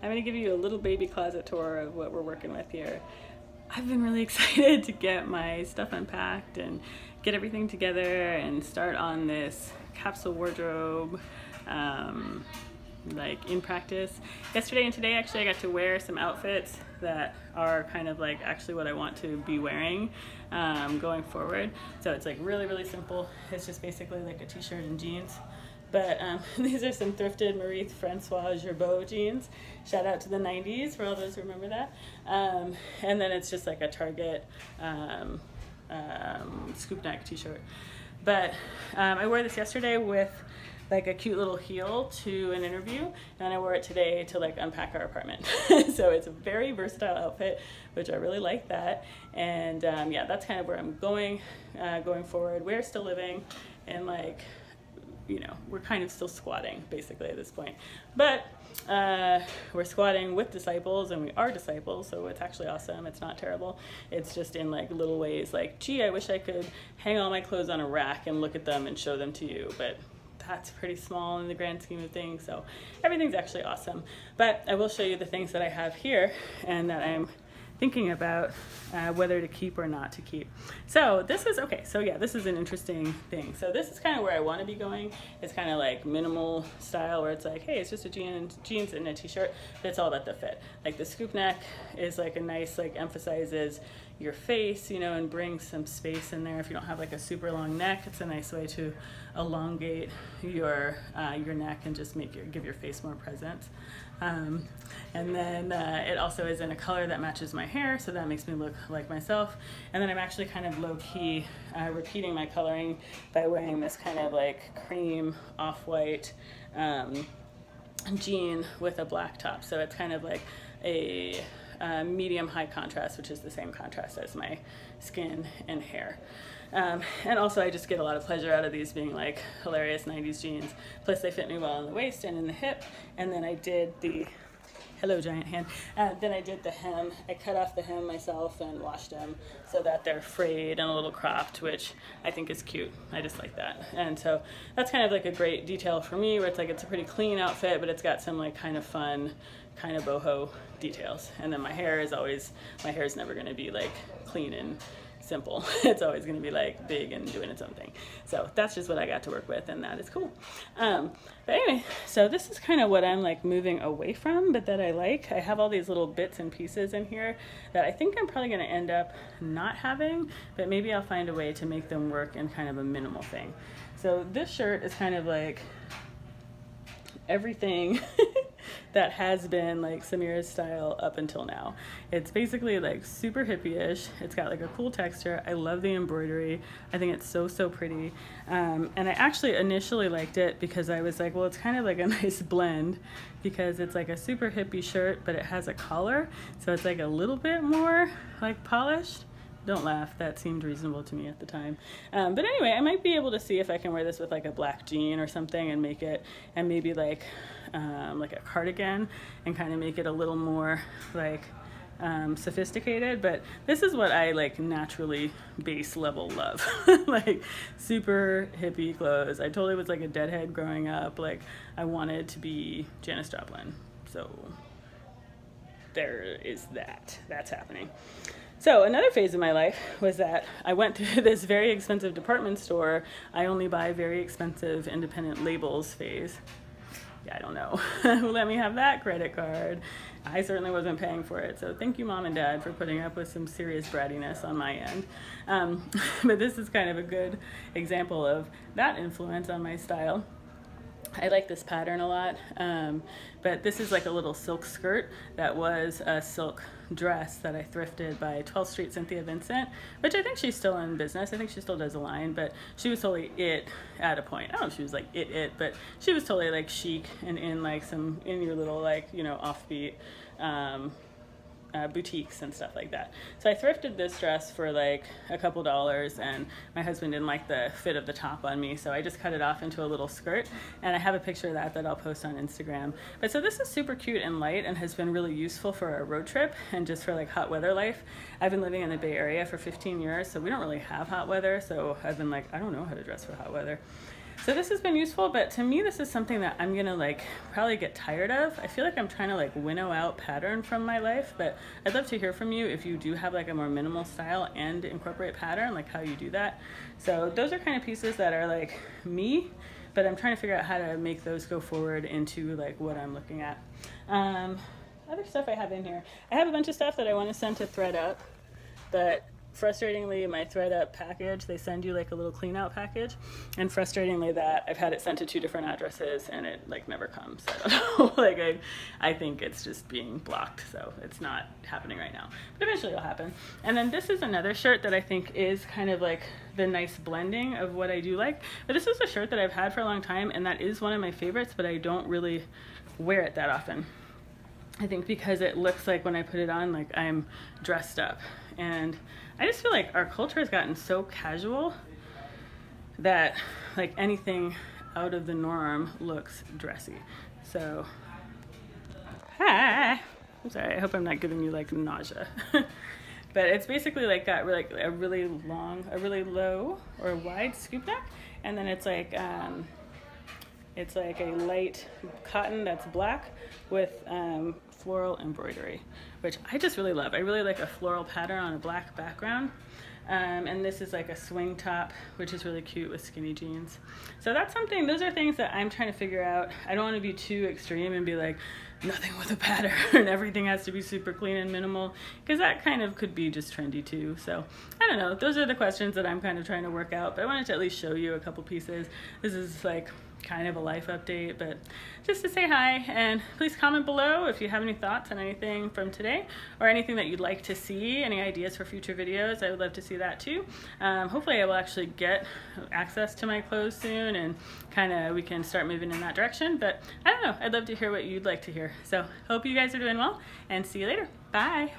I'm gonna give you a little baby closet tour of what we're working with here. I've been really excited to get my stuff unpacked and get everything together and start on this capsule wardrobe like in practice. Yesterday and today actually I got to wear some outfits that are kind of like actually what I want to be wearing going forward. So it's like really simple. It's just basically like a t-shirt and jeans. But these are some thrifted Marie Francois Gerbeau jeans. Shout out to the 90s for all those who remember that. And then it's just like a Target scoop neck t-shirt. But I wore this yesterday with like a cute little heel to an interview, and I wore it today to like unpack our apartment. So it's a very versatile outfit, which I really like that. And yeah, that's kind of where I'm going forward. We're still living in like, you know, we're kind of still squatting basically at this point, but we're squatting with disciples, and we are disciples, so it's actually awesome. It's not terrible. It's just in like little ways like, gee, I wish I could hang all my clothes on a rack and look at them and show them to you, but that's pretty small in the grand scheme of things. So everything's actually awesome. But I will show you the things that I have here and that I'm thinking about whether to keep or not to keep. So this is, okay, so yeah, this is an interesting thing. So this is kind of where I want to be going. It's kind of like minimal style where it's like, hey, it's just a jeans and a t-shirt, but it's all about the fit. Like the scoop neck is like a nice, like emphasizes your face, you know, and brings some space in there. If you don't have like a super long neck, it's a nice way to elongate your neck and just give your face more presence. And then it also is in a color that matches my hair, so that makes me look like myself. And then I'm actually kind of low-key repeating my coloring by wearing this kind of like cream off-white jean with a black top. So it's kind of like a medium high contrast, which is the same contrast as my skin and hair. And also I just get a lot of pleasure out of these being like hilarious 90s jeans. Plus they fit me well in the waist and in the hip. And then I did the, hello giant hand, then I did the hem. I cut off the hem myself and washed them so that they're frayed and a little cropped, which I think is cute. I just like that. And so that's kind of like a great detail for me, where it's like it's a pretty clean outfit, but it's got some like kind of fun, kind of boho details. And then my hair is never gonna be like clean and simple. It's always going to be like big and doing its own thing. So that's just what I got to work with, and that is cool. But anyway, so this is kind of what I'm like moving away from, but that I like. I have all these little bits and pieces in here that I think I'm probably going to end up not having, but maybe I'll find a way to make them work in kind of a minimal thing. So this shirt is kind of like everything that has been like Samira's style up until now. It's basically like super hippie-ish. It's got like a cool texture. I love the embroidery. I think it's so pretty. And I actually initially liked it because I was like, well, it's kind of like a nice blend because it's like a super hippie shirt, but it has a collar. So it's like a little bit more like polished. Don't laugh, that seemed reasonable to me at the time. But anyway, I might be able to see if I can wear this with like a black jean or something and make it, and maybe like a cardigan and kind of make it a little more like sophisticated. But this is what I like naturally base level love. Like super hippie clothes. I totally was like a deadhead growing up. Like I wanted to be Janis Joplin. So there is that. That's happening. So another phase of my life was that I went to this very expensive department store. I only buy very expensive independent labels phase. Yeah, I don't know who let me have that credit card. I certainly wasn't paying for it. So thank you, Mom and Dad, for putting up with some serious brattiness on my end. But this is kind of a good example of that influence on my style. I like this pattern a lot, but this is like a little silk skirt that was a silk dress that I thrifted by 12th Street Cynthia Vincent, which I think she's still in business. I think she still does a line, but she was totally it at a point. I don't know if she was like it, but she was totally like chic and in like some, in your little like, you know, offbeat boutiques and stuff like that. So I thrifted this dress for like a couple dollars, and my husband didn't like the fit of the top on me, so I just cut it off into a little skirt, and I have a picture of that I'll post on Instagram. But so this is super cute and light and has been really useful for a road trip and just for like hot weather life. I've been living in the Bay Area for 15 years, so we don't really have hot weather, so I've been like, I don't know how to dress for hot weather. So this has been useful, but to me this is something that I'm gonna like probably get tired of. I feel like I'm trying to like winnow out pattern from my life, but I'd love to hear from you if you do have like a more minimal style and incorporate pattern, like how you do that. So those are kind of pieces that are like me, but I'm trying to figure out how to make those go forward into like what I'm looking at. Other stuff I have in here. I have a bunch of stuff that I want to send to ThreadUp, but frustratingly, my ThreadUp package, they send you like a little clean out package, and frustratingly that I've had it sent to 2 different addresses and it like never comes. I don't know, like I think it's just being blocked, so it's not happening right now, but eventually it'll happen. And then this is another shirt that I think is kind of like the nice blending of what I do like, but this is a shirt that I've had for a long time, and that is one of my favorites, but I don't really wear it that often. I think because it looks like when I put it on, like I'm dressed up. And I just feel like our culture has gotten so casual that like anything out of the norm looks dressy. So, hi. I'm sorry, I hope I'm not giving you like nausea. But it's basically like got like a really long, a really low or wide scoop neck. And then it's like a light cotton that's black with floral embroidery, which I just really love. I really like a floral pattern on a black background. And this is like a swing top, which is really cute with skinny jeans. So that's something, those are things that I'm trying to figure out. I don't want to be too extreme and be like, nothing with a pattern, everything has to be super clean and minimal, because that kind of could be just trendy too. So I don't know, those are the questions that I'm kind of trying to work out, but I wanted to at least show you a couple pieces. This is like kind of a life update, but just to say hi, and please comment below if you have any thoughts on anything from today or anything that you'd like to see, any ideas for future videos. I would love to see that too. Hopefully I will actually get access to my clothes soon and kind of we can start moving in that direction, but I don't know, I'd love to hear what you'd like to hear. So hope you guys are doing well, and see you later. Bye.